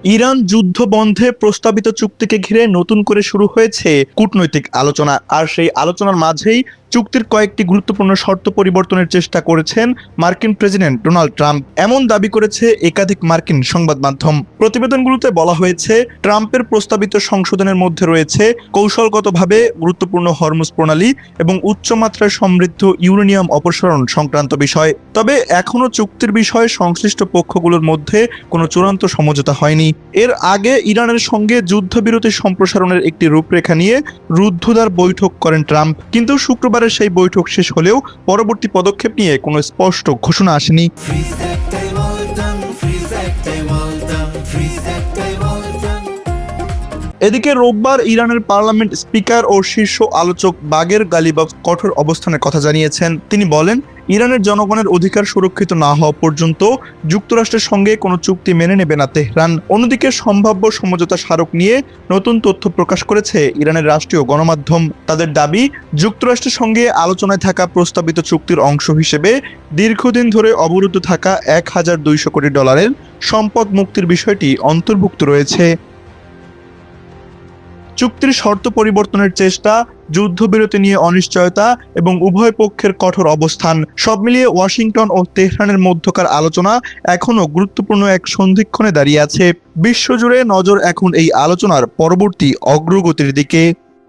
Iran যুদ্ধ বন্ধে প্রস্তাবিত চুক্তিকে ঘিরে নতুন করে শুরু হয়েছে কূটনৈতিক আলোচনা। আর সেই আলোচনার মাঝেই চুক্তির কয়েকটি গুরুত্বপূর্ণ শর্ত পরিবর্তনের চেষ্টা করেছেন মার্কিন প্রেসিডেন্ট ডোনাল্ড ট্রাম্প। এমন দাবি করেছে একাধিক মার্কিন সংবাদ মাধ্যম। প্রতিবেদনগুলোতে বলা হয়েছে, ট্রাম্পের প্রস্তাবিত সংশোধনের মধ্যে রয়েছে কৌশলগতভাবে গুরুত্বপূর্ণ হরমুজ প্রণালী এবং উচ্চমাত্রায় সমৃদ্ধ ইউরেনিয়াম অপসারণ সংক্রান্ত বিষয়। তবে এখনও চুক্তির বিষয়ে সংশ্লিষ্ট পক্ষগুলোর মধ্যে কোনো চূড়ান্ত সমঝোতা হয়নি। এর আগে ইরানের সঙ্গে যুদ্ধবিরতি সম্প্রসারণের একটি রূপরেখা নিয়ে রুদ্ধদ্বার বৈঠক করেন ট্রাম্প, কিন্তু শুক্রবারের সেই বৈঠক শেষ হলেও পরবর্তী পদক্ষেপ নিয়ে কোনো স্পষ্ট ঘোষণা আসেনি। এদিকে রোববার ইরানের পার্লামেন্ট স্পিকার ও শীর্ষ আলোচক বাগের গালিবাফ কঠোর অবস্থানের কথা জানিয়েছেন। তিনি বলেন, ইরানের জনগণের অধিকার সুরক্ষিত না হওয়া পর্যন্ত যুক্তরাষ্ট্রের সঙ্গে কোনো চুক্তি মেনে নেবে না তেহরান। অন্যদিকে সম্ভাব্য সমঝোতা স্মারক নিয়ে নতুন তথ্য প্রকাশ করেছে ইরানের রাষ্ট্রীয় গণমাধ্যম। তাদের দাবি, যুক্তরাষ্ট্রের সঙ্গে আলোচনায় থাকা প্রস্তাবিত চুক্তির অংশ হিসেবে দীর্ঘদিন ধরে অবরুদ্ধ থাকা $1200 কোটি সম্পদ মুক্তির বিষয়টি অন্তর্ভুক্ত রয়েছে। চুক্তির শর্ত পরিবর্তনের চেষ্টা, যুদ্ধবিরতি নিয়ে অনিশ্চয়তা এবং উভয় পক্ষের কঠোর অবস্থান, সব মিলিয়ে ওয়াশিংটন ও তেহরানের মধ্যকার আলোচনা এখনও গুরুত্বপূর্ণ এক সন্ধিক্ষণে দাঁড়িয়ে আছে। বিশ্বজুড়ে নজর এখন এই আলোচনার পরবর্তী অগ্রগতির দিকে।